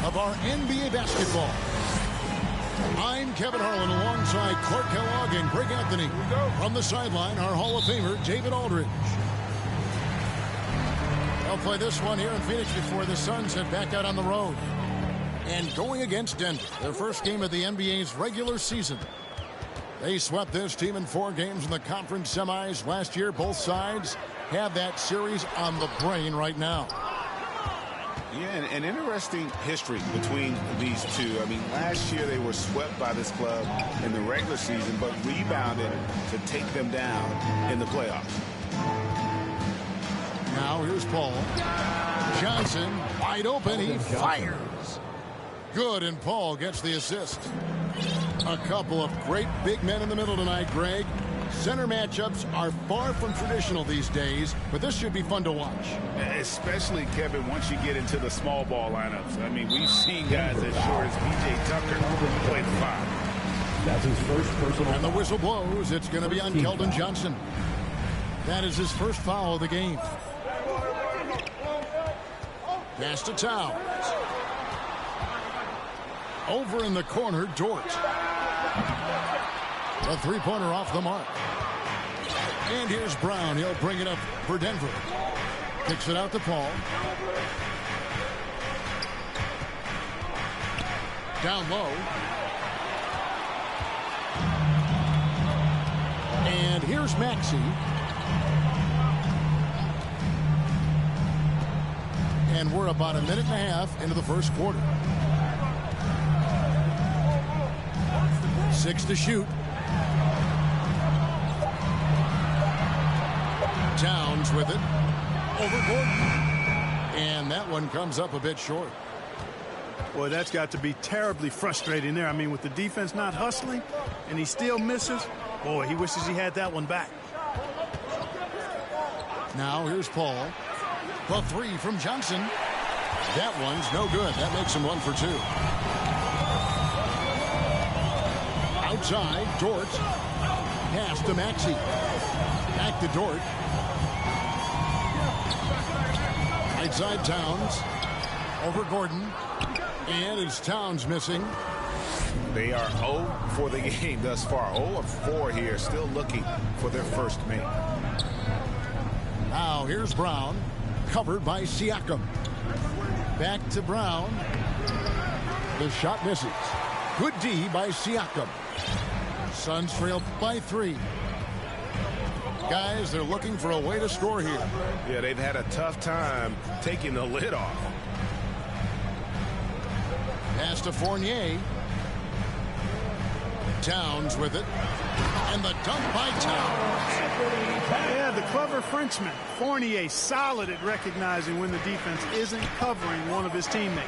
of our NBA basketball. I'm Kevin Harlan alongside Clark Kellogg and Greg Anthony. From the sideline, our Hall of Famer, David Aldridge. They'll play this one here in Phoenix before the Suns head back out on the road. And going against Denver, their first game of the NBA's regular season. They swept this team in 4 games in the conference semis last year. Both sides have that series on the brain right now. Yeah, an interesting history between these two. I mean, last year they were swept by this club in the regular season, but rebounded to take them down in the playoffs. Now here's Paul. Johnson, wide open, he fires. Good, and Paul gets the assist. A couple of great big men in the middle tonight, Greg. Center matchups are far from traditional these days, but this should be fun to watch. Especially, Kevin, once you get into the small ball lineups. I mean, we've seen guys as short as P.J. Tucker play the 5. That's his first personal. And the whistle blows. It's going to be on Keldon Johnson. That is his first foul of the game. Pass to Towns. Over in the corner, Dort. A three-pointer off the mark. And here's Brown. He'll bring it up for Denver. Kicks it out to Paul. Down low. And here's Maxey. And we're about a minute and a half into the first quarter. 6 to shoot. Towns with it. Over Gordon. And that one comes up a bit short. Boy, that's got to be terribly frustrating there. I mean, with the defense not hustling and he still misses, boy, he wishes he had that one back. Now here's Paul. The 3 from Johnson. That one's no good. That makes him 1 for 2. Outside, Dort. Pass to Maxey. Back to Dort. Right side, Towns. Over Gordon. And it's Towns missing. They are 0 for the game thus far. 0 of 4 here, still looking for their first make. Now here's Brown. Covered by Siakam. Back to Brown. The shot misses. Good D by Siakam. Suns trail by 3. Guys, they're looking for a way to score here. Yeah, they've had a tough time taking the lid off. Pass to Fournier. Towns with it. And the dunk by Towns. Yeah, the clever Frenchman. Fournier solid at recognizing when the defense isn't covering one of his teammates.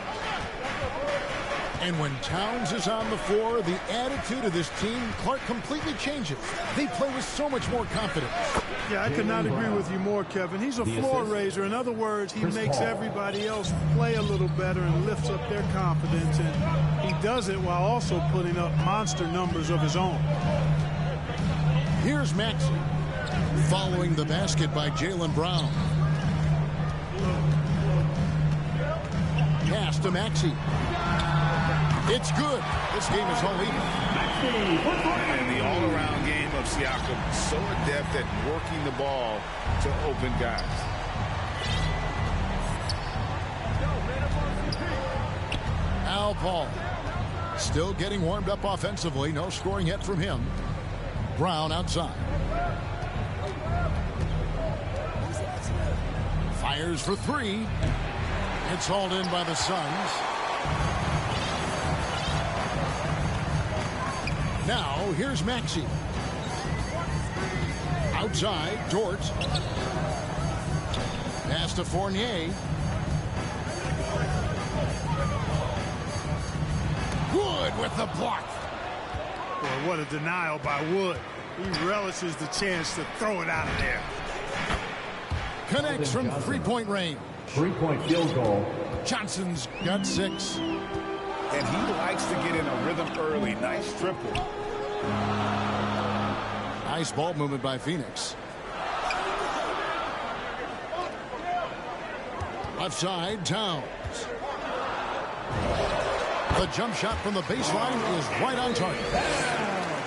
And when Towns is on the floor, the attitude of this team, Clark, completely changes. They play with so much more confidence. Yeah, I could not agree with you more, Kevin. He's a floor raiser. In other words, he makes everybody else play a little better and lifts up their confidence. And he does it while also putting up monster numbers of his own. Here's Maxey. Following the basket by Jaylen Brown. Pass to Maxey. It's good. This game is all even. And the all-around game of Siakam, so adept at working the ball to open guys. Al Paul. Still getting warmed up offensively. No scoring yet from him. Brown outside. Fires for 3. It's hauled in by the Suns. Now, here's Maxey. Outside, Dort. Pass to Fournier. Wood with the block. Boy, what a denial by Wood. He relishes the chance to throw it out of there. Connects from three-point range. 3-point field goal. Johnson's got 6. And he likes to get in a rhythm early. Nice triple. Nice ball movement by Phoenix. Left side, Towns. The jump shot from the baseline is right on target.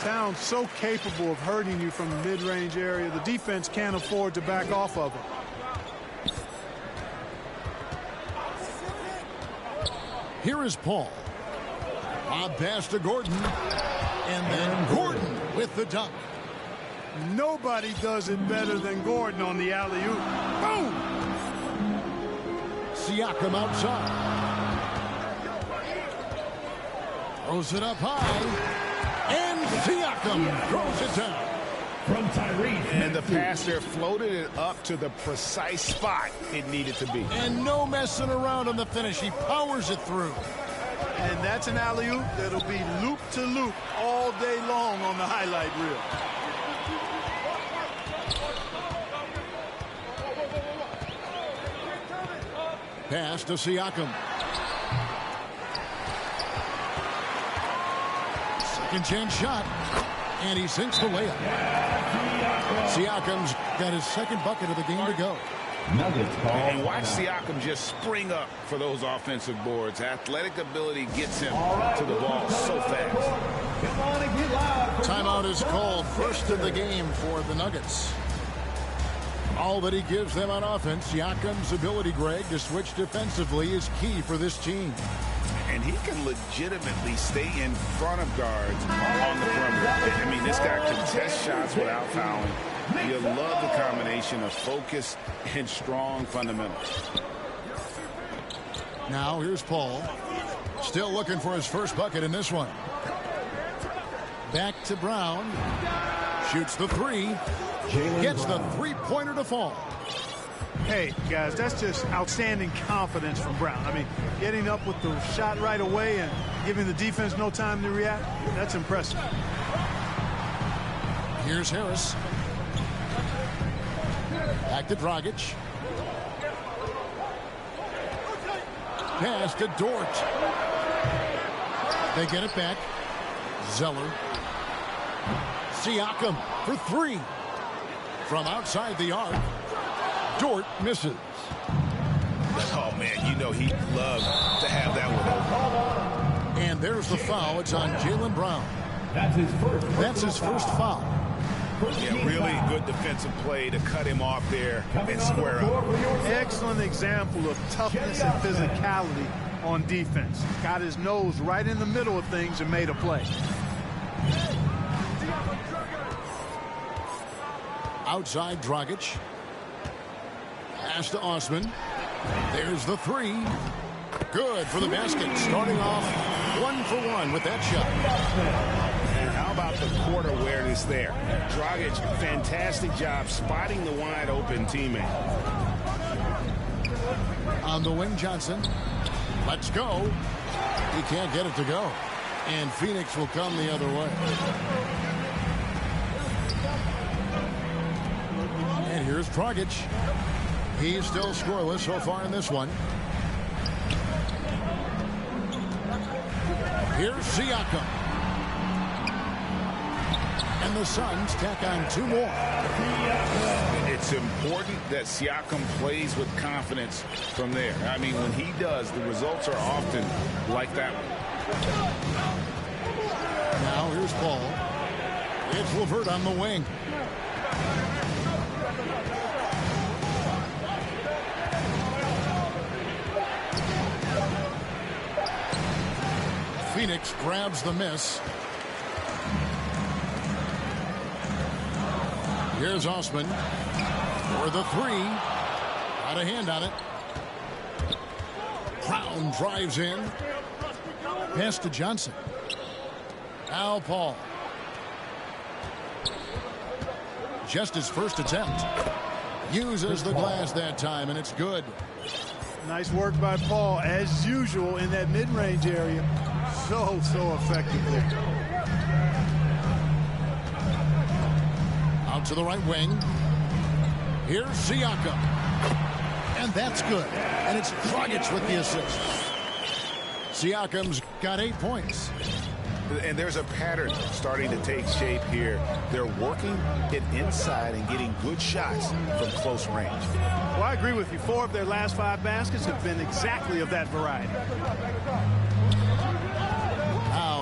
Towns so capable of hurting you from the mid-range area. The defense can't afford to back off of it. Here is Paul. A pass to Gordon. And then Gordon with the dunk. Nobody does it better than Gordon on the alley-oop. Boom! Siakam outside. Throws it up high. And Siakam throws it down. From Tyrese. And the pass there floated it up to the precise spot it needed to be. And no messing around on the finish. He powers it through. And that's an alley-oop that'll be loop to loop all day long on the highlight reel. Pass to Siakam. Second chance shot. And he sinks the layup. Siakam's got his second bucket of the game to go. And watch Siakam just spring up for those offensive boards. Athletic ability gets him to the ball so fast. Timeout is called. First of the game for the Nuggets. All that he gives them on offense, Siakam's ability, Greg, to switch defensively is key for this team. And he can legitimately stay in front of guards on the perimeter. I mean, this guy can test shots without fouling. You love the combination of focus and strong fundamentals. Now here's Paul. Still looking for his first bucket in this one. Back to Brown. Shoots the three. Gets the three-pointer to fall. Hey, guys, that's just outstanding confidence from Brown. I mean, getting up with the shot right away and giving the defense no time to react, that's impressive. Here's Harris. Back to Dragic. Pass to Dort. They get it back. Zeller. Siakam for three. From outside the arc. Dort misses. Oh, man, you know he'd love to have that one open. And there's the foul. It's on Jaylen Brown. That's his first foul. Yeah, really good defensive play to cut him off there and square up. Excellent example of toughness and physicality on defense. Got his nose right in the middle of things and made a play. Outside Dragic. Pass to Osman. There's the three. Good for the basket. Starting off 1-for-1 with that shot. And how about the court awareness there? Dragic, fantastic job spotting the wide open teammate. On the wing, Johnson. Let's go. He can't get it to go. And Phoenix will come the other way. And here's Dragic. He's still scoreless so far in this one. Here's Siakam. And the Suns tack on two more. It's important that Siakam plays with confidence from there. I mean, when he does, the results are often like that one. Now here's Paul. It's LeVert on the wing. Phoenix grabs the miss. Here's Osman for the three. Got a hand on it. Brown drives in. Pass to Johnson. Now Paul. Just his first attempt. Uses the glass that time, and it's good. Nice work by Paul, as usual, in that mid-range area. So effectively. Out to the right wing. Here's Siakam. And that's good. And it's Dragic with the assist. Siakam's got 8 points. And there's a pattern starting to take shape here. They're working it inside and getting good shots from close range. Well, I agree with you. 4 of their last 5 baskets have been exactly of that variety.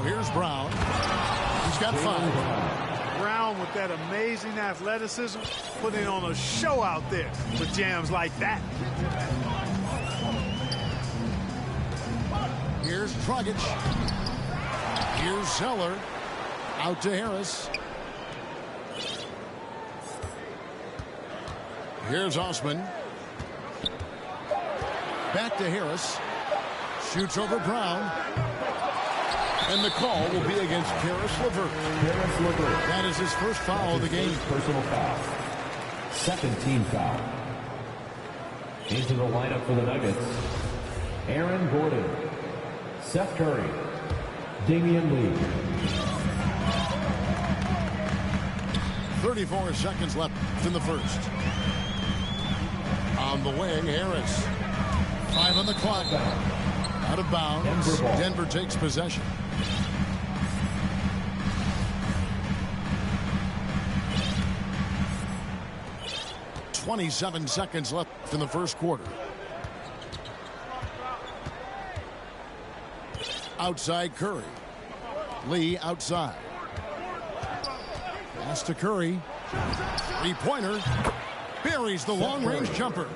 here's Brown. He's got 5. Brown with that amazing athleticism, putting on a show out there for jams like that. Here's Dragic. Here's Zeller. Out to Harris. Here's Osman. Back to Harris. Shoots over Brown. And the call will be against Karis LeVert. Karis LeVert. That is his first foul of the game. Personal foul. Second team foul. Into the lineup for the Nuggets, Aaron Gordon, Seth Curry, Damian Lee. 34 seconds left in the first. On the wing, Harris. 5 on the clock. Out of bounds. Denver takes possession. .27 seconds left in the first quarter. Outside Curry. Lee outside. Pass to Curry. Three-pointer. Buries the long-range jumper.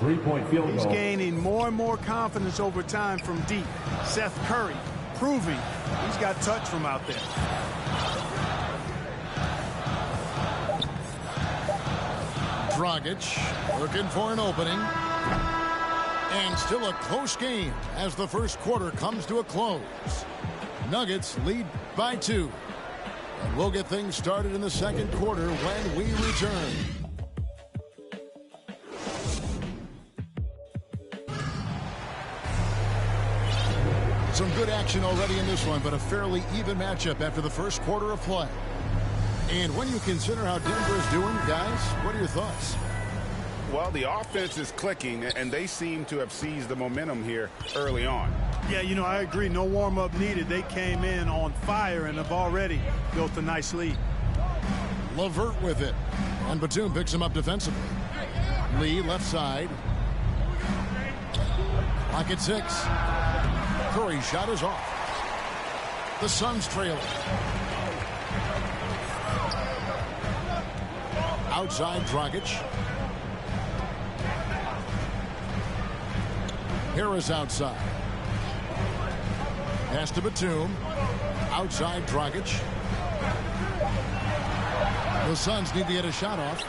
3-point field goal. He's gaining more and more confidence over time from deep. Seth Curry proving he's got touch from out there. Dragic looking for an opening. And still a close game as the first quarter comes to a close. Nuggets lead by 2. And we'll get things started in the second quarter when we return. Some good action already in this one, but a fairly even matchup after the first quarter of play. And when you consider how Denver is doing, guys, what are your thoughts? Well, the offense is clicking, and they seem to have seized the momentum here early on. Yeah, you know, I agree. No warm-up needed. They came in on fire and have already built a nice lead. LeVert with it. And Batum picks him up defensively. Lee left side. Clock at 6. Curry shot is off. The Suns trailing. Outside Dragic. Harris outside. Pass to Batum. Outside Dragic. The Suns need to get a shot off.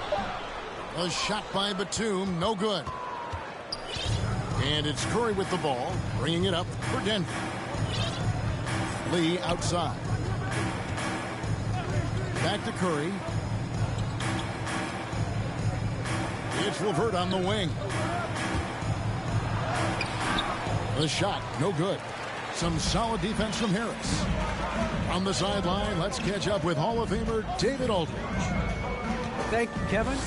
A shot by Batum, no good. And it's Curry with the ball, bringing it up for Denver. Lee outside. Back to Curry. It's LeVert on the wing. The shot, no good. Some solid defense from Harris. On the sideline, let's catch up with Hall of Famer David Aldridge. Thank you, Kevin.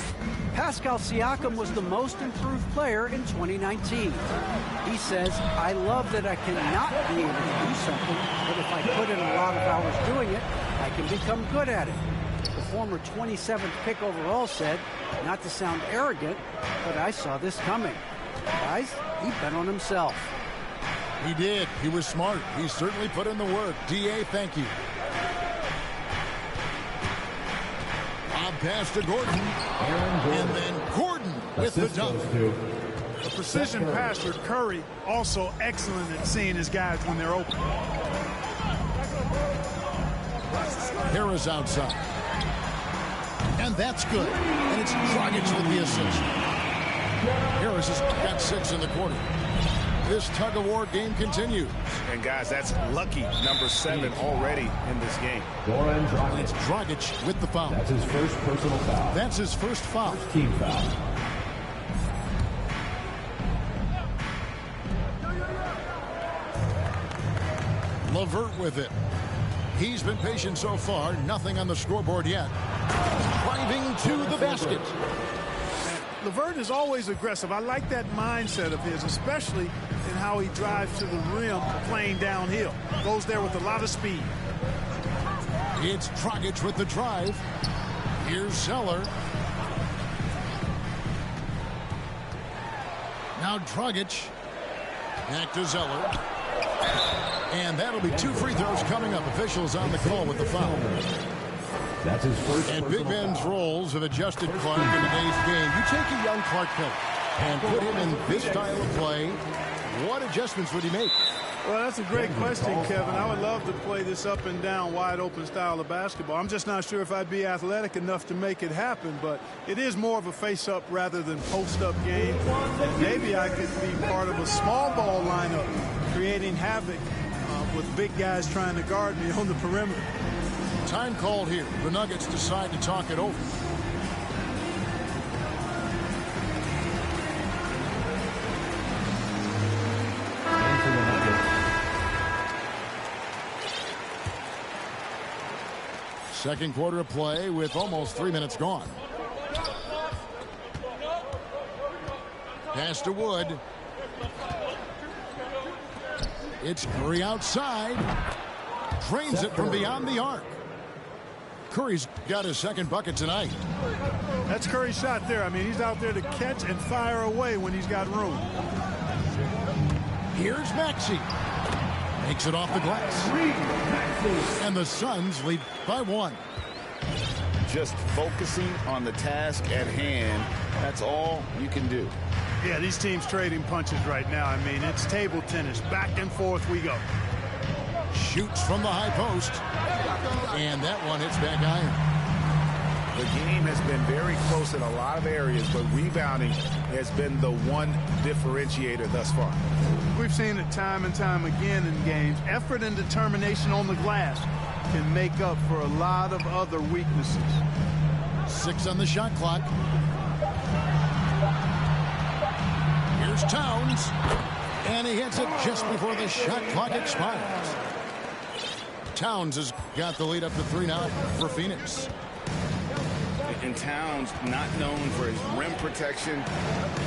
Pascal Siakam was the most improved player in 2019. He says, I love that I cannot be able to do something, but if I put in a lot of hours doing it, I can become good at it. The former 27th pick overall said, not to sound arrogant, but I saw this coming. Guys, he bet on himself. He did. He was smart. He certainly put in the work. D.A., thank you. Bob pass to Gordon. And then Gordon with the dunk. A precision pass for Curry, also excellent at seeing his guys when they're open. Harris outside. And that's good. And it's Dragic with the assist. Harris has got 6 in the quarter. This tug-of-war game continues. And, guys, that's lucky number 7 already in this game. Goran Dragic. It's Dragic with the foul. That's his first personal foul. That's his first foul. First team foul. LeVert with it. He's been patient so far. Nothing on the scoreboard yet. Driving to the basket. LeVert is always aggressive. I like that mindset of his, especially in how he drives to the rim playing downhill. Goes there with a lot of speed. It's Dragic with the drive. Here's Zeller. Now Dragic. Back to Zeller. And that'll be 2 free throws coming up. Officials on the call with the foul. That's his first. And Big Ben's roles have adjusted Clark in today's game. You take a young Clark Kent and put him in this style of play. What adjustments would he make? Well, that's a great question, Kevin. I would love to play this up and down, wide open style of basketball. I'm just not sure if I'd be athletic enough to make it happen, but it is more of a face-up rather than post-up game. And maybe I could be part of a small ball lineup, creating havoc with big guys trying to guard me on the perimeter. Time called here. The Nuggets decide to talk it over. Second quarter of play with almost 3 minutes gone. Pass to Wood. It's Curry outside. Drains it from beyond the arc. Curry's got his second bucket tonight. That's Curry's shot there. I mean, he's out there to catch and fire away when he's got room. Here's Maxey. Makes it off the glass. And the Suns lead by 1. Just focusing on the task at hand. That's all you can do. Yeah, these teams trading punches right now. I mean, it's table tennis. Back and forth we go. Shoots from the high post. And that one hits back iron. The game has been very close in a lot of areas, but rebounding has been the one differentiator thus far. We've seen it time and time again in games. Effort and determination on the glass can make up for a lot of other weaknesses. 6 on the shot clock. Here's Towns. And he hits it just before the shot clock expires. Towns has got the lead up to 3 now for Phoenix. And Towns, not known for his rim protection,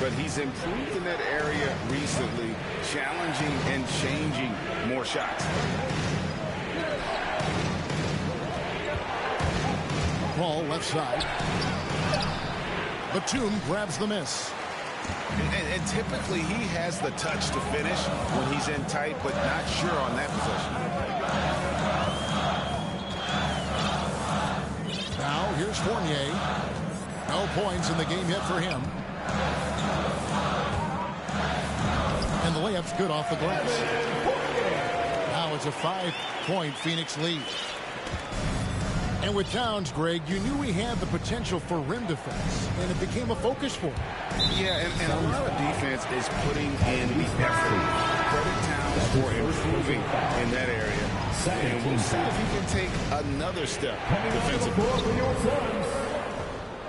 but he's improved in that area recently, challenging and changing more shots. Ball left side. Batum grabs the miss. And typically he has the touch to finish when he's in tight, but not sure on that possession. Now here's Fournier. No points in the game yet for him. And the layup's good off the glass. Now it's a 5-point Phoenix lead. And with Towns, Greg, you knew he had the potential for rim defense, and it became a focus for him. Yeah, and a lot of defense is putting in the effort. Credit Towns for improving in that area. And we'll see if he can take another step defensively.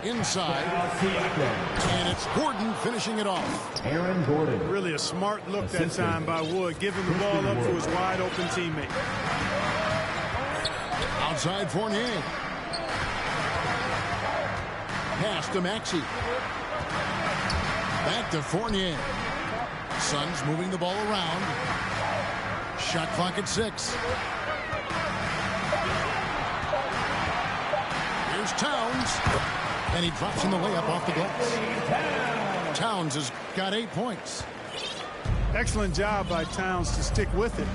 Inside. And it's Gordon finishing it off. Aaron Gordon. Really a smart look that time by Wood, giving the ball up to his wide open teammate. Outside Fournier. Pass to Maxey. Back to Fournier. Suns moving the ball around. Shot clock at 6. Here's Towns. And he drops in the layup off the glass. Towns has got 8 points. Excellent job by Towns to stick with it.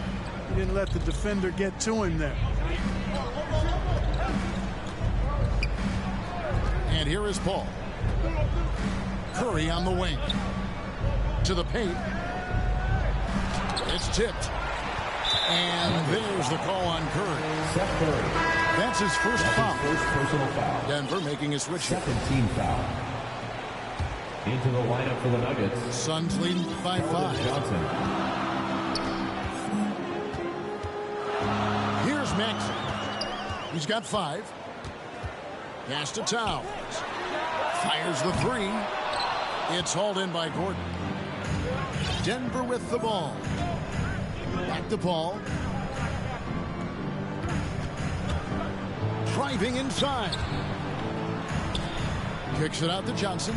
He didn't let the defender get to him there. And here is Paul. Curry on the wing. To the paint. It's tipped. And there's the call on Curry. That's his first foul. First personal foul. Denver making a switch. Second team foul. Into the lineup for the Nuggets. Suns leading by 5. Johnson. Here's Maxey. He's got 5. Pass to Towns. Fires the 3. It's hauled in by Gordon. Denver with the ball. Back to Paul. Driving inside. Kicks it out to Johnson.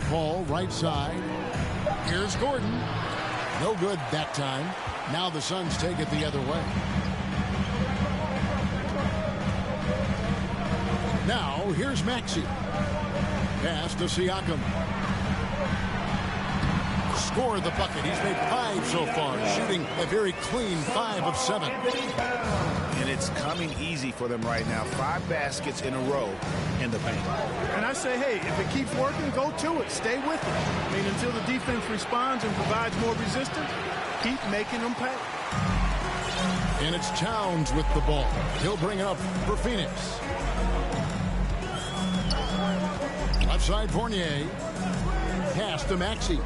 Paul right side. Here's Gordon. No good that time. Now the Suns take it the other way. Now here's Maxey. Pass to Siakam. score the bucket. He's made 5 so far, shooting a very clean 5 of 7. And it's coming easy for them right now. 5 baskets in a row in the paint. And I say, hey, if it keeps working, go to it. Stay with it. I mean, until the defense responds and provides more resistance, keep making them pay. And it's Towns with the ball. He'll bring it up for Phoenix. Left side, Fournier. Pass to Maxey.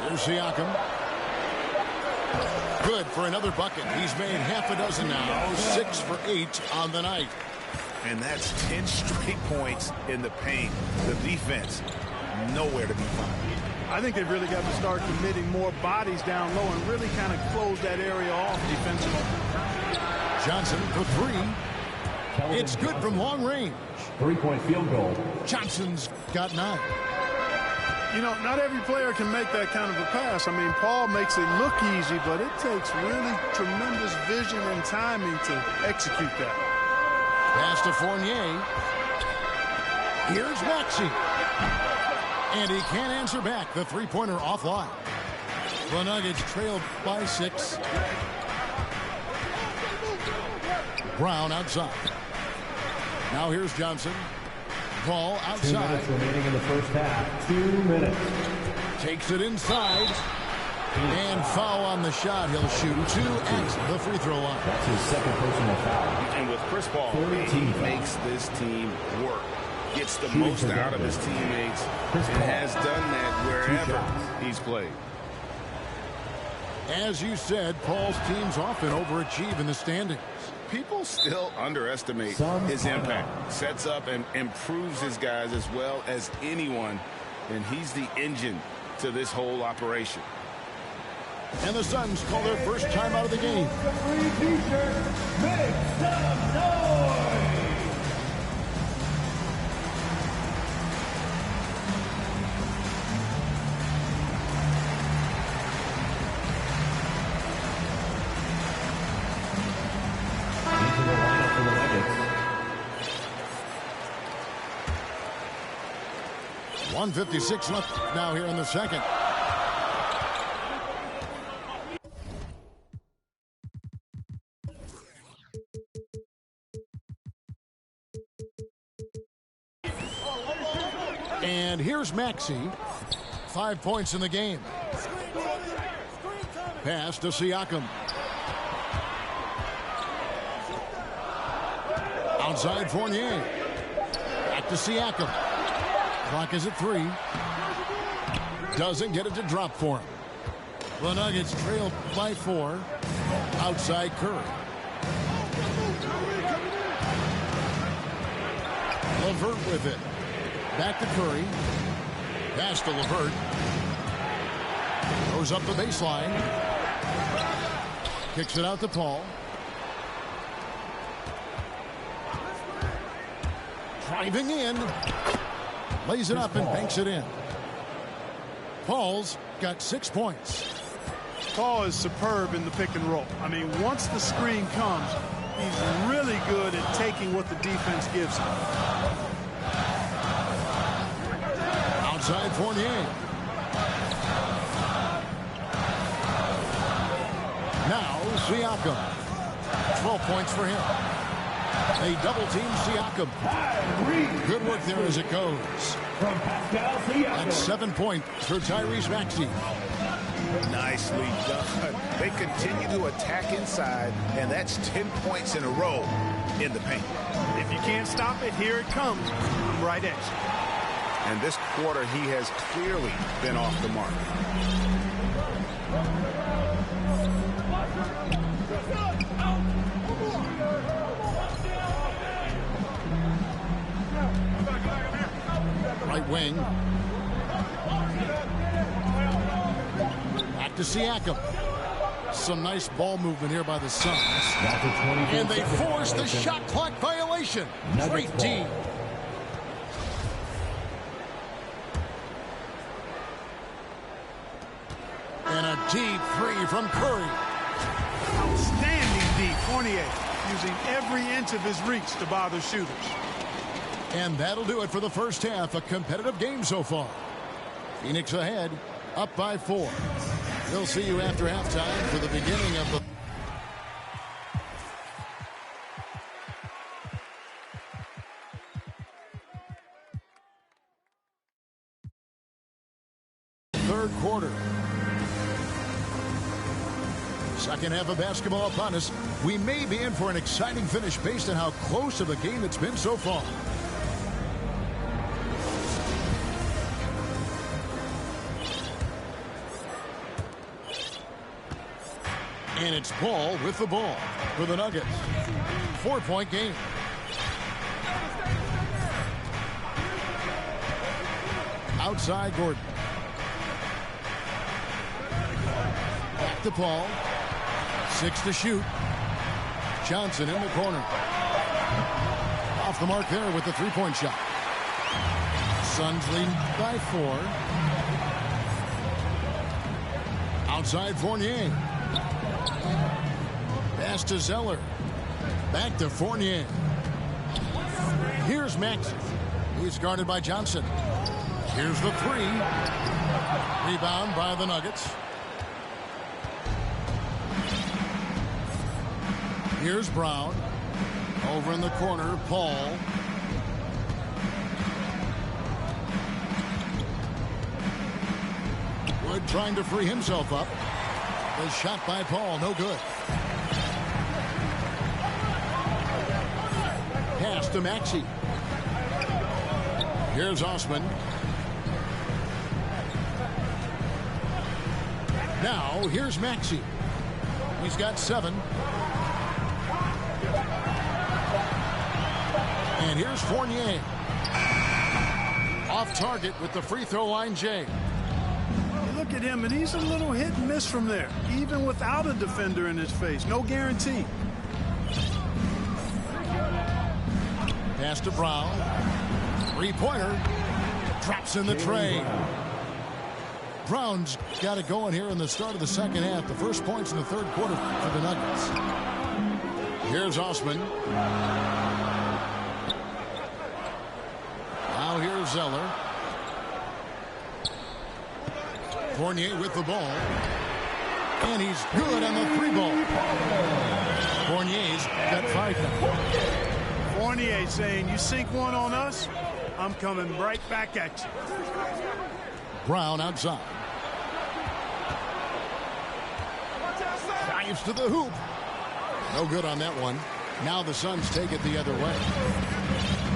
There's Siakam. Good for another bucket. He's made half a dozen now. 6 for 8 on the night. And that's 10 straight points in the paint. The defense, nowhere to be found. I think they've really got to start committing more bodies down low and really kind of close that area off defensively. Johnson for 3. It's good from long range. 3-point field goal. Johnson's got 9. You know, not every player can make that kind of a pass. I mean, Paul makes it look easy, but it takes really tremendous vision and timing to execute that. Pass to Fournier. Here's Maxey. And he can't answer back. The three-pointer offline. The Nuggets trailed by 6. Brown outside. Now here's Johnson. Ball 2 outside. minutes remaining in the first half. 2 minutes. Takes it inside. And foul on the shot. He'll shoot 2 at the free throw line. That's his second personal foul. And with Chris Paul, he makes this team work. Gets the most out of his teammates and has done that wherever he's played. As you said, Paul's teams often overachieve in the standings. People still underestimate his impact. Sets up and improves his guys as well as anyone. And he's the engine to this whole operation. And the Suns call their first time out of the game. Make some noise! Into the lineup for the Nuggets. 1:56 left now here in the second. And here's Maxey. 5 points in the game. Pass to Siakam. Outside Fournier. Back to Siakam. Clock is at 3. Doesn't get it to drop for him. The Nuggets trail by 4. Outside Curry. LeVert with it. Back to Curry. Pass to LeVert. Goes up the baseline. Kicks it out to Paul. Driving in. Lays it up and banks it in. Paul's got 6 points. Paul is superb in the pick and roll. I mean, once the screen comes, he's really good at taking what the defense gives him. Outside Fournier. Now Siakam. 12 points for him. They double team Siakam. Good work there as it goes. From Pascal Siakam. And 7 points for Tyrese Maxey. Nicely done. They continue to attack inside, and that's 10 points in a row in the paint. If you can't stop it, here it comes. Right edge. And this quarter, he has clearly been off the mark. Right wing. Back to Siakam. Some nice ball movement here by the Suns. And they force the shot clock violation. Great team. And a deep 3 from Curry. Outstanding D. Fournier. using every inch of his reach to bother shooters. And that'll do it for the first half. A competitive game so far. Phoenix ahead, up by 4. We'll see you after halftime for the beginning of the third quarter. Second half of basketball upon us. We may be in for an exciting finish based on how close of a game it's been so far. And it's Paul with the ball for the Nuggets. 4-point game. Outside Gordon. Back to Paul. 6 to shoot. Johnson in the corner. Off the mark there with the three-point shot. Suns lead by 4. Outside Fournier. Pass to Zeller. Back to Fournier. Here's Maxey. He's guarded by Johnson. Here's the 3. Rebound by the Nuggets. Here's Brown. Over in the corner, Paul. Wood trying to free himself up. The shot by Paul, no good. Pass to Maxey. Here's Osman. Now, here's Maxey. He's got 7. And here's Fournier. Off target with the free throw line, Jay. You look at him, and he's a little hit and miss from there, even without a defender in his face. No guarantee. Pass to Brown. Three-pointer. Drops in the tray. Brown's got it going here in the start of the second half. The first points in the third quarter for the Nuggets. Here's Osman. Now here's Zeller. Fournier with the ball. And he's good on the 3 ball. Fournier's got 5 now. Fournier saying, you sink one on us, I'm coming right back at you. Brown outside. Drives to the hoop. No good on that one. Now the Suns take it the other way.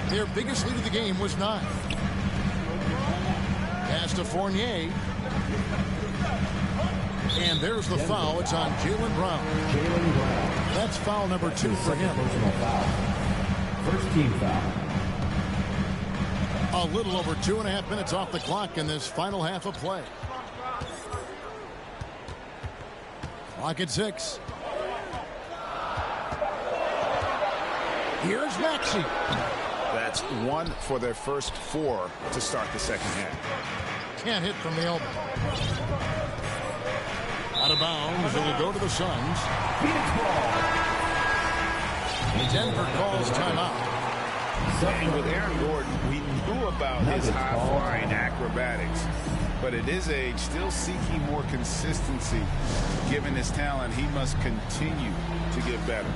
Their biggest lead of the game was 9. Pass to Fournier. And there's the foul. It's on Jaylen Brown. That's foul number 2 for him. First team foul. A little over 2.5 minutes off the clock in this final half of play. Clock at 6. Here's Maxey. That's 1 for their first 4 to start the second half. Can't hit from the elbow. Out of bounds. It'll go to the Suns. Denver calls timeout. And with Aaron Gordon, we knew about his high-flying acrobatics. But at his age, still seeking more consistency. Given his talent, he must continue to get better.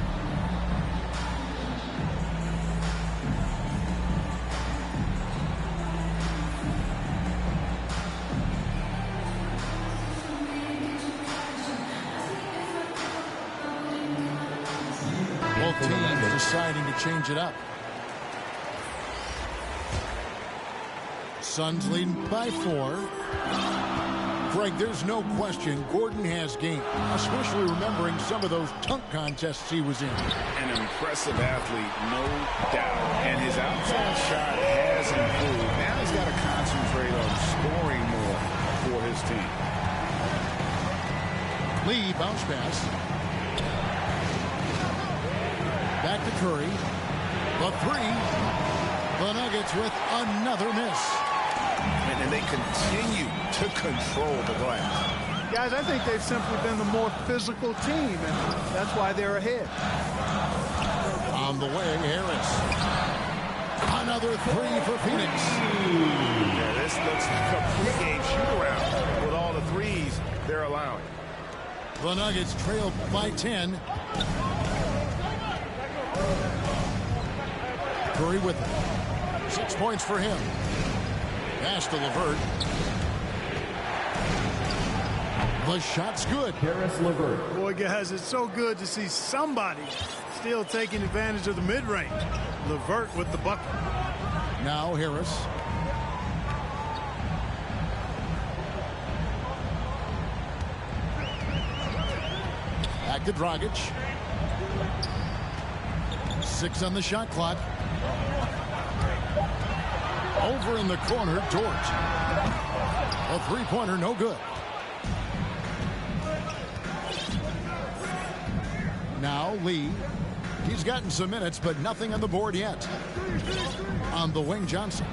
Both teams deciding to change it up. Suns leading by 4. Greg, there's no question Gordon has game, especially remembering some of those dunk contests he was in. An impressive athlete, no doubt. And his outside shot has improved. Now he's got to concentrate on scoring more for his team. Lee bounce pass. Back to Curry. The 3. The Nuggets with another miss. And they continue to control the glass. Guys, I think they've simply been the more physical team, and that's why they're ahead. On the wing, Harris. Another three for Phoenix. Yeah, this looks like a pregame shoot-around with all the threes they're allowing. The Nuggets trail by 10. Curry with it. 6 points for him. Pass to LeVert. The shot's good. Caris LeVert. Boy, guys, it's so good to see somebody still taking advantage of the mid-range. LeVert with the bucket. Now Harris. Back to Dragic. 6 on the shot clock. Over in the corner, Dort. A three-pointer, no good. Now Lee. He's gotten some minutes, but nothing on the board yet. On the wing, Johnson.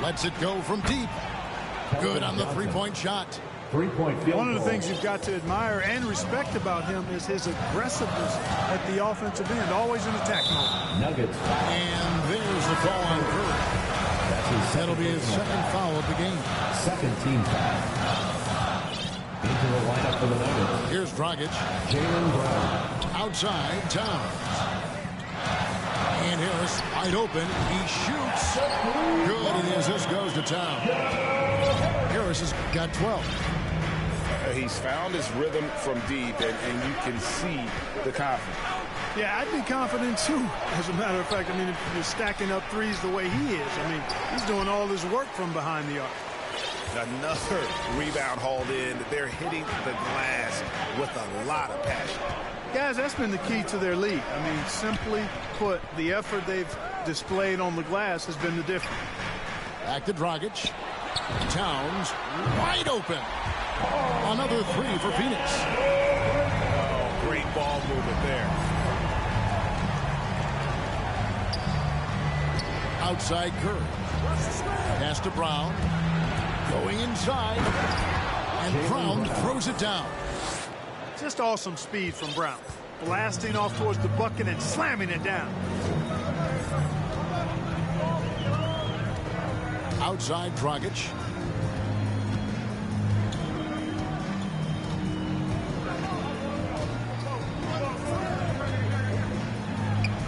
Lets it go from deep. Good on the three-point shot. Three-point field One of the goal. things you've got to admire and respect about him is his aggressiveness at the offensive end, always in attack mode. Nuggets. And there's the foul on Curry. That's his That'll be his second foul of the game. Second team foul. Into the lineup for the Nuggets. Here's Dragic. Jaylen Brown. Outside, Towns. And Harris wide open. He shoots. Good, and as this goes to Towns. Harris has got 12. He's found his rhythm from deep, and you can see the confidence. Yeah, I'd be confident too. As a matter of fact, I mean, if you're stacking up threes the way he is, I mean, he's doing all his work from behind the arc. Another rebound hauled in. They're hitting the glass with a lot of passion. Guys, that's been the key to their lead. I mean, simply put, the effort they've displayed on the glass has been the difference. Back to Dragic. Towns wide open. Another three for Phoenix. Oh, great ball movement there. Outside Curry. Pass to Brown. Going inside. And Brown throws it down. Just awesome speed from Brown. Blasting off towards the bucket and slamming it down. Outside Dragic.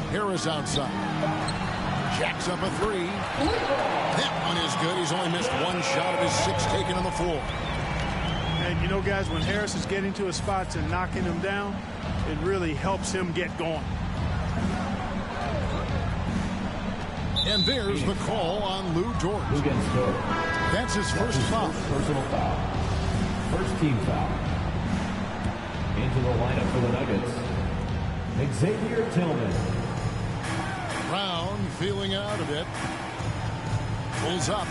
Harris outside. Jacks up a three. That one is good. He's only missed one shot of his 6 taken on the floor. And you know, guys, when Harris is getting to his spots and knocking him down, it really helps him get going. And there's the call on Lou Dort. Who gets Dort? That's his first foul. Personal foul. First team foul. Into the lineup for the Nuggets. Xavier Tillman. Brown feeling out a bit. Pulls up.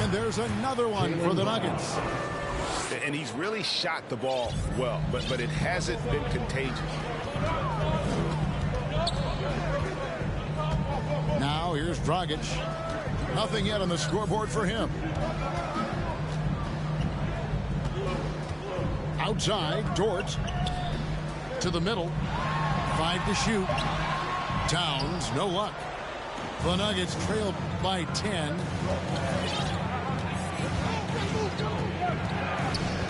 And there's another one for the Nuggets. And he's really shot the ball well, but it hasn't been contagious. Now here's Dragic. Nothing yet on the scoreboard for him. Outside, Dort. To the middle. 5 to shoot. Towns, no luck. The Nuggets trailed by 10.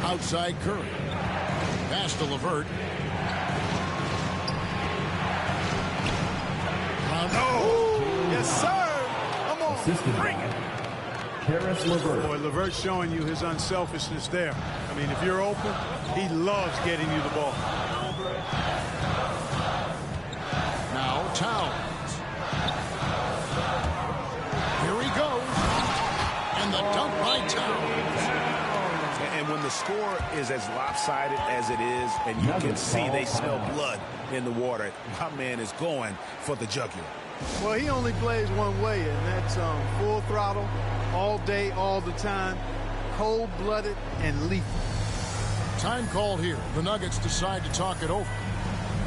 Outside Curry. Pass to LeVert. Oh, yes, sir. Come on, Assisted bring by it. Caris LeVert. Boy, LeVert's showing you his unselfishness there. I mean, if you're open, he loves getting you the ball. Now Towns. Here he goes. And the dunk by Towns. And when the score is as lopsided as it is, and you can see they smell blood in the water, my man is going for the jugular. Well, he only plays one way, and that's full throttle, all day, all the time, cold-blooded and lethal. Time called here. The Nuggets decide to talk it over.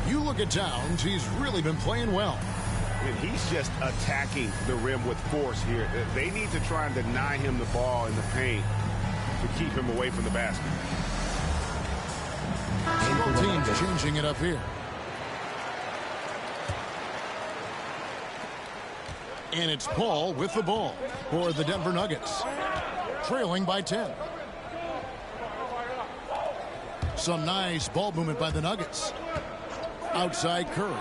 You look at Towns, he's really been playing well. And he's just attacking the rim with force here. They need to try and deny him the ball in the paint to keep him away from the basket. Both teams changing it up here. And it's Paul with the ball for the Denver Nuggets, trailing by 10. Some nice ball movement by the Nuggets. Outside Curry.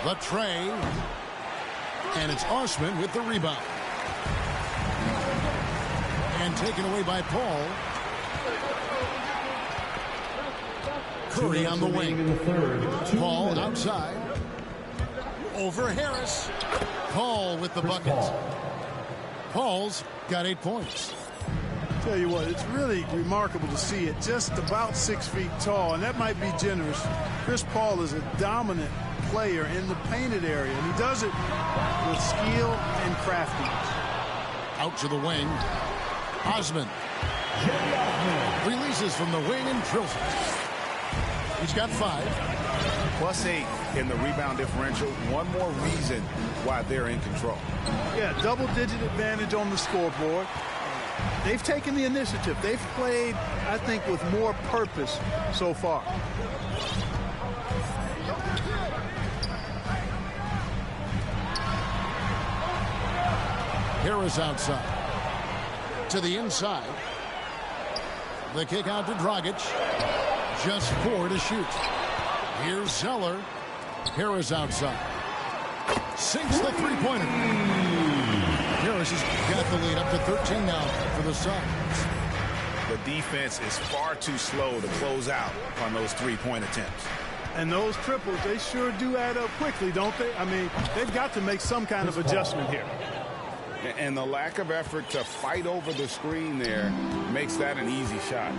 The tray. And it's Osman with the rebound. And taken away by Paul. Curry on the wing. Paul outside. Over Harris. Paul with the bucket. Paul's got 8 points. Tell you what, it's really remarkable to see it just about 6 feet tall, and that might be generous. Chris Paul is a dominant player in the painted area, and he does it with skill and craftiness. Out to the wing. Osman releases from the wing and drills it. He's got 5. +8 in the rebound differential. One more reason why they're in control. Yeah, double-digit advantage on the scoreboard. They've taken the initiative. They've played, I think, with more purpose so far. Harris outside. To the inside. The kick out to Dragic. Just 4 to shoot. Here's Zeller. Harris outside. Sinks the three-pointer. Harris has got the lead up to 13 now for the Suns. The defense is far too slow to close out on those three-point attempts. And those triples, they sure do add up quickly, don't they? I mean, they've got to make some kind of adjustment here. And the lack of effort to fight over the screen there makes that an easy shot.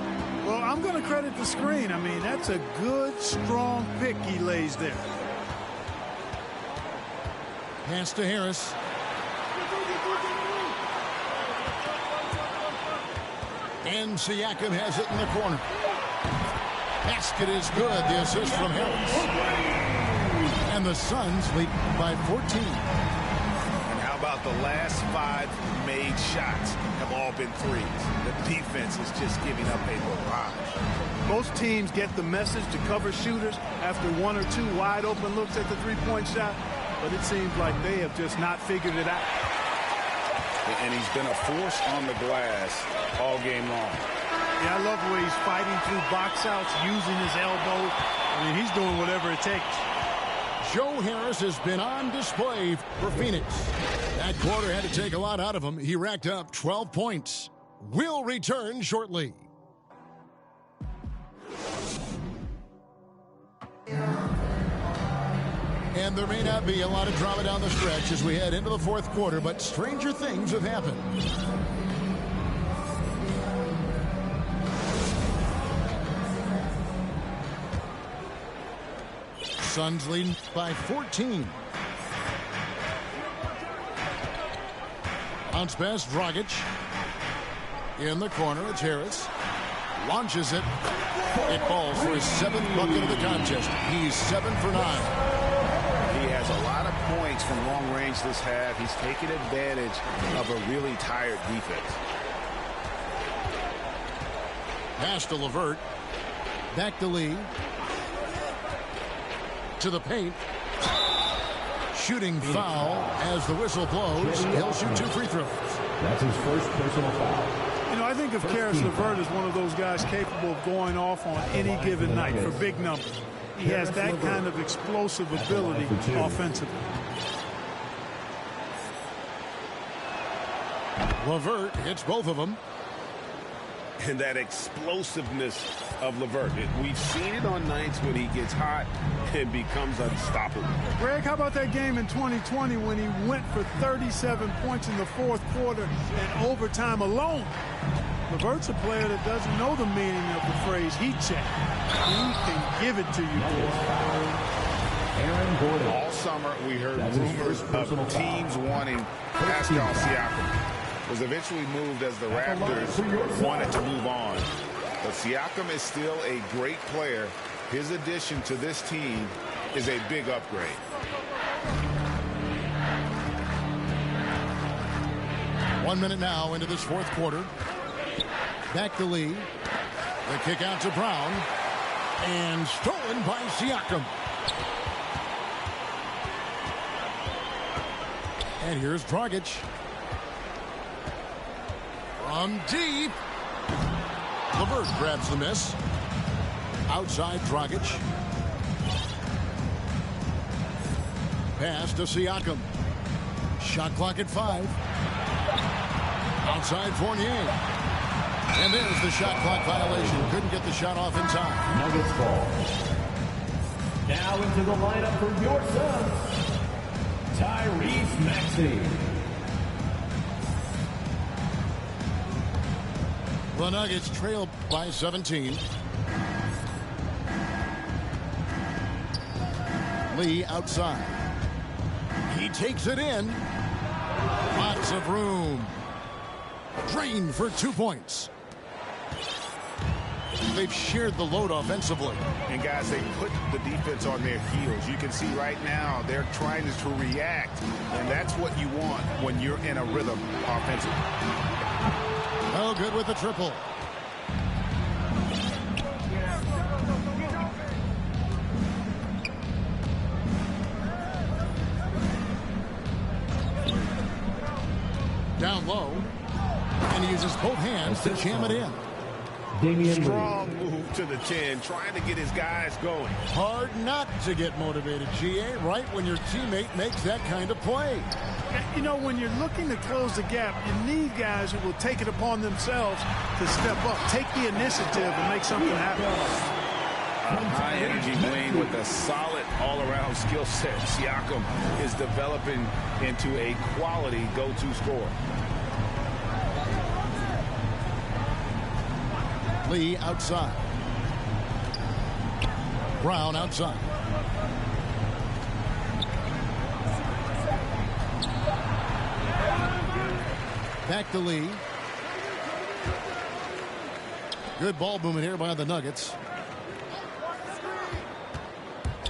Well, I'm going to credit the screen. I mean, that's a good, strong pick he lays there. Pass to Harris. And Siakam has it in the corner. Basket is good. The assist from Harris. And the Suns lead by 14. And how about the last 5 made shots have all been threes? The defense is just giving up a barrage. Most teams get the message to cover shooters after 1 or 2 wide open looks at the three-point shot, but it seems like they have just not figured it out. And he's been a force on the glass all game long. Yeah, I love the way he's fighting through box outs, using his elbow. I mean, he's doing whatever it takes. Joe Harris has been on display for Phoenix. That quarter had to take a lot out of him. He racked up 12 points. We'll return shortly. And there may not be a lot of drama down the stretch as we head into the fourth quarter, but stranger things have happened. Suns leading by 14. Bounce pass, Dragic. In the corner, it's Harris. Launches it. It falls for his 7th bucket of the contest. He's 7 for 9. He has a lot of points from long range this half. He's taken advantage of a really tired defense. Pass to LeVert. Back to Lee. To the paint. Shooting foul as the whistle blows. He'll shoot 2 free throws. That's his first personal foul. You know, I think of Karis LeVert as one of those guys capable of going off on any given night for big numbers. He has that kind of explosive ability offensively. LeVert hits both of them. And that explosiveness of LeVert. We've seen it on nights when he gets hot and becomes unstoppable. Greg, how about that game in 2020 when he went for 37 points in the fourth quarter and overtime alone? LeVert's a player that doesn't know the meaning of the phrase heat check. He can give it to you, boys. Aaron Gordon. All summer we heard rumors of teams wanting Pascal Siakam. Was eventually moved as the Raptors wanted to move on. But Siakam is still a great player. His addition to this team is a big upgrade. One minute now into this fourth quarter. Back to Lee. The kick out to Brown. And stolen by Siakam. And here's Dragic. From deep. LeVert grabs the miss. Outside Dragic. Pass to Siakam. Shot clock at 5. Outside Fournier. And there's the shot clock violation. Couldn't get the shot off in time. Nuggets ball. Now into the lineup for your Suns, Tyrese Maxey. The Nuggets trail by 17. Lee outside. He takes it in. Lots of room. Drain for 2 points. They've shared the load offensively. And guys, they put the defense on their heels. You can see right now they're trying to react, and that's what you want when you're in a rhythm offensively. Oh, good with the triple. Down low, and he uses both hands to jam it in. Strong move to the 10, trying to get his guys going. Hard not to get motivated, GA, right when your teammate makes that kind of play. You know, when you're looking to close the gap, you need guys who will take it upon themselves to step up, take the initiative, and make something happen. A high-energy wing with a solid all-around skill set. Siakam is developing into a quality go-to scorer. Lee outside. Brown outside. Back to Lee. Good ball movement here by the Nuggets.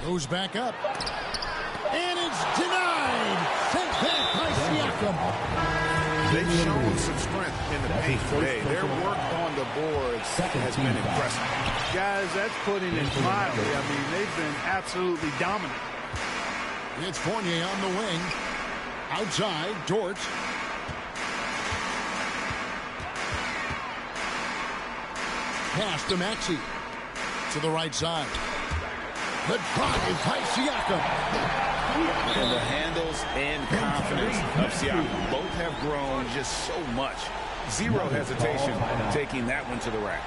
Goes back up. And it's denied. Sent back by Siakam. They've shown some strength in the paint today. Their work on the boards has been impressive. Guys, that's putting it mildly. I mean, they've been absolutely dominant. It's Fournier on the wing. Outside, Dort. Pass to Maxey. To the right side. The drive by Siakam. And the handles and confidence of Siakam both have grown just so much. Zero hesitation taking that one to the rack.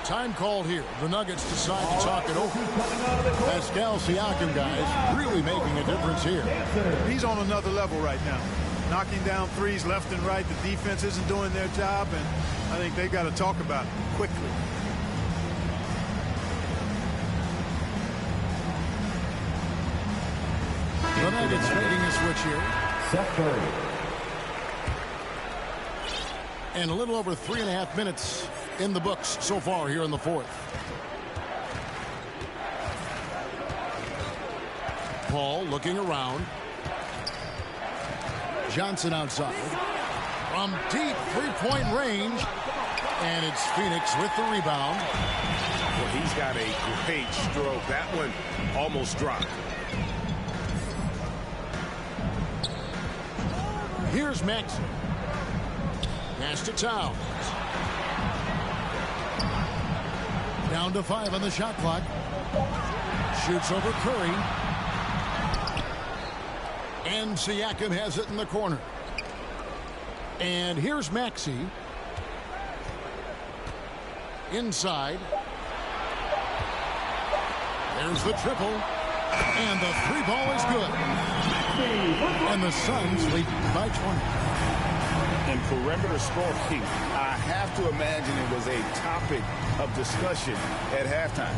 Time called here. The Nuggets decide to talk it over. Pascal Siakam, guys, really making a difference here. He's on another level right now. Knocking down threes left and right. The defense isn't doing their job, and I think they've got to talk about it quickly. The Nuggets making a switch here. Seth Curry. And a little over 3.5 minutes in the books so far here in the fourth. Paul looking around. Johnson outside. From deep three-point range. And it's Phoenix with the rebound. Well, he's got a great stroke. That one almost dropped. Here's Maxey. Pass to Towns. Down to 5 on the shot clock. Shoots over Curry. And Siakam has it in the corner. And here's Maxey. Inside. There's the triple. And the three ball is good. And the Suns lead by 20. And perimeter scoring, I have to imagine it was a topic of discussion at halftime.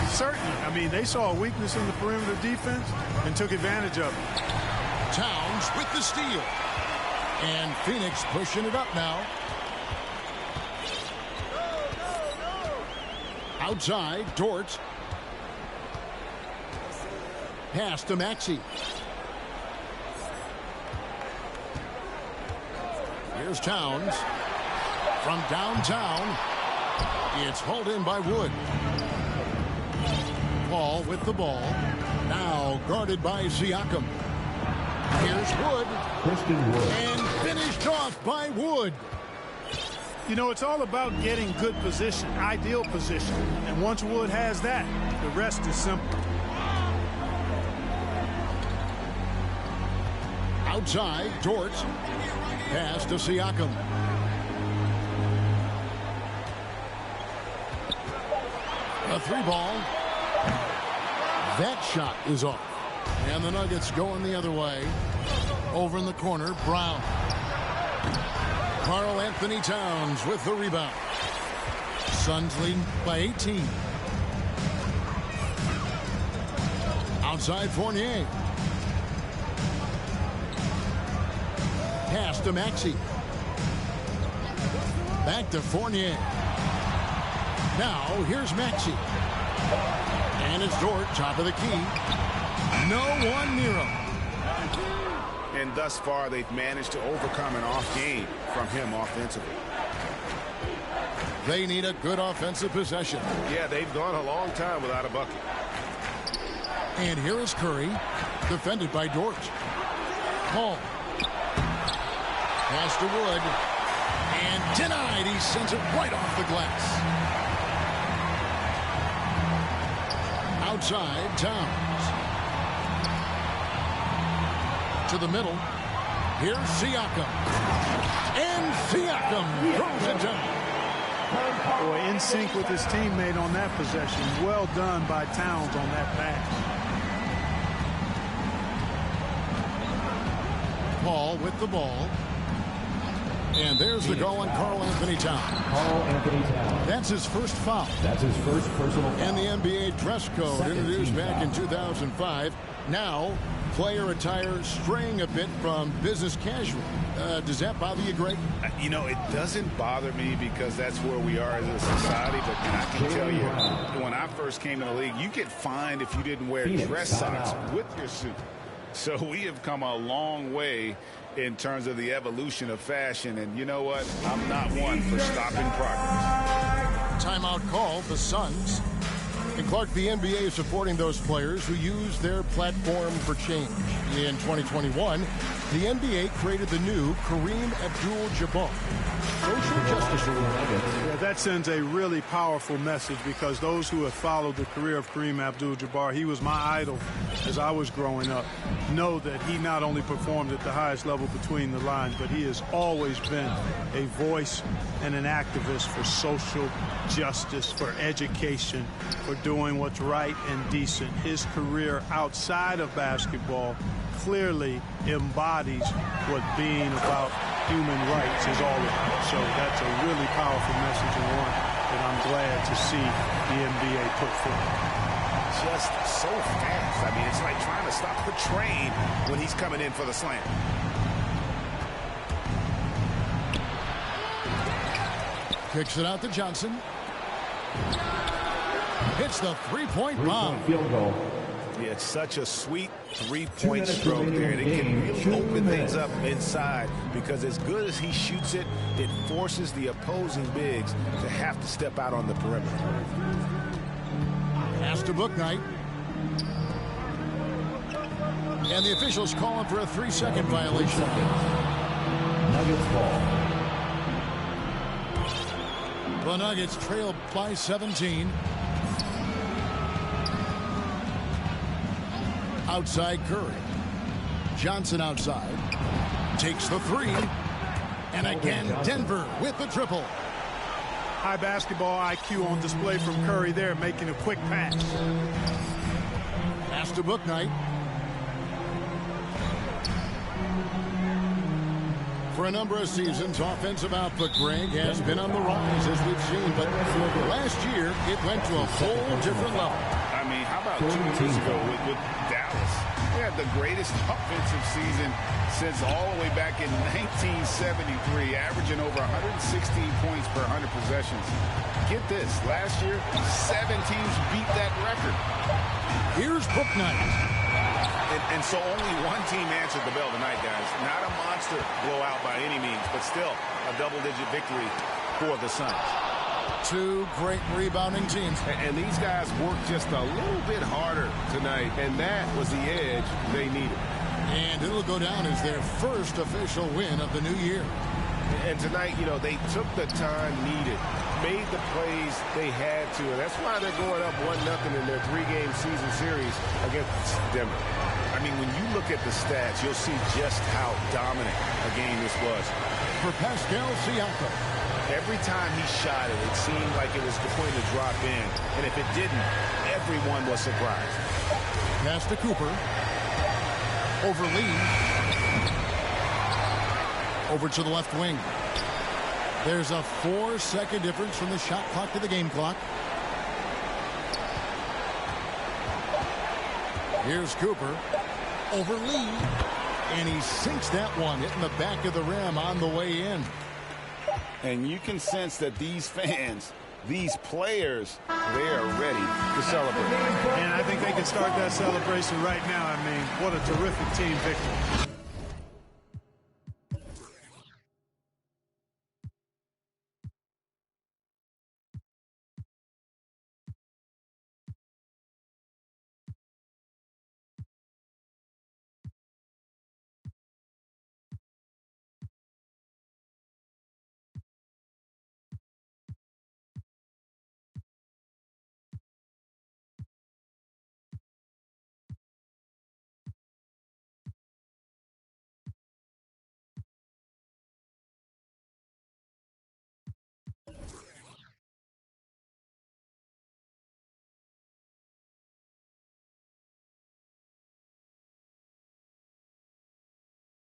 Certainly. I mean, they saw a weakness in the perimeter defense and took advantage of it. Towns with the steal. And Phoenix pushing it up now. Outside, Dort. Pass to Maxey. Here's Towns. From downtown. It's hauled in by Wood. Paul with the ball. Now guarded by Siakam. Here's Wood. Christian Wood. And finished off by Wood. You know, it's all about getting good position, ideal position. And once Wood has that, the rest is simple. Outside, Dort. Pass to Siakam. A 3-ball. That shot is off. And the Nuggets going the other way. Over in the corner, Brown. Karl Anthony Towns with the rebound. Suns lead by 18. Outside, Fournier. Pass to Maxey. Back to Fournier. Now, here's Maxey. And it's Dort, top of the key. No one near him. And thus far, they've managed to overcome an off game from him offensively. They need a good offensive possession. Yeah, they've gone a long time without a bucket. And here is Curry, defended by Dort. Paul. Pass to Wood. And denied. He sends it right off the glass. Outside, Towns. To the middle. Here's Siakam. And Siakam throws it down. Boy, in sync with his teammate on that possession. Well done by Towns on that pass. Paul with the ball. And there's the goal on Karl Anthony Towns. Karl Anthony Towns. That's his first foul. That's his first personal foul. And the NBA dress code introduced back in 2005. Now, player attire straying a bit from business casual. Does that bother you, Greg? You know, it doesn't bother me because that's where we are as a society. But I can tell you, when I first came in the league, you get fined if you didn't wear dress socks with your suit. So we have come a long way in terms of the evolution of fashion. And you know what? I'm not one for stopping progress. Timeout call, the Suns. And Clark, the NBA is supporting those players who use their platform for change. In 2021, the NBA created the new Kareem Abdul-Jabbar Social Justice Award. Yeah, that sends a really powerful message because those who have followed the career of Kareem Abdul-Jabbar, he was my idol as I was growing up, know that he not only performed at the highest level between the lines, but he has always been a voice and an activist for social justice, for education, for doing what's right and decent. His career outside of basketball clearly embodies what being about human rights is all about. So that's a really powerful message and one that I'm glad to see the NBA put forth. Just so fast. I mean, it's like trying to stop the train when he's coming in for the slam. Kicks it out to Johnson. Hits the three-point bomb. Field goal. Yeah, it's such a sweet three-point stroke there. And it can really open things up inside because as good as he shoots it, it forces the opposing bigs to have to step out on the perimeter. Pass to Bouknight. And the officials calling for a 3-second violation. Nuggets ball. The Nuggets trail by 17. Outside Curry. Johnson outside. Takes the three. And again, Denver with the triple. High basketball IQ on display from Curry there, making a quick pass. Pass to Bouknight. For a number of seasons, offensive output, Greg, has been on the rise, as we've seen. But last year, it went to a whole different level. I mean, how about 2 years ago with Dallas? They had the greatest offensive season since all the way back in 1973, averaging over 116 points per 100 possessions. Get this, last year, 7 teams beat that record. Here's Bouknight. And so only one team answered the bell tonight, guys. Not a monster blowout by any means, but still a double-digit victory for the Suns. Two great rebounding teams. And these guys worked just a little bit harder tonight, and that was the edge they needed. And it'll go down as their first official win of the new year. And tonight, you know, they took the time needed, made the plays they had to, and that's why they're going up 1-0 in their 3-game season series against Denver. I mean, when you look at the stats, you'll see just how dominant a game this was. For Pascal Siakam. Every time he shot it, it seemed like it was going to drop in, and if it didn't, everyone was surprised. Pass to Cooper. Over Lee. Over to the left wing. There's a 4-second difference from the shot clock to the game clock. Here's Cooper. Over Lee. And he sinks that one, hitting the back of the rim on the way in. And you can sense that these fans, these players, they are ready to celebrate. And I think they can start that celebration right now. I mean, what a terrific team victory.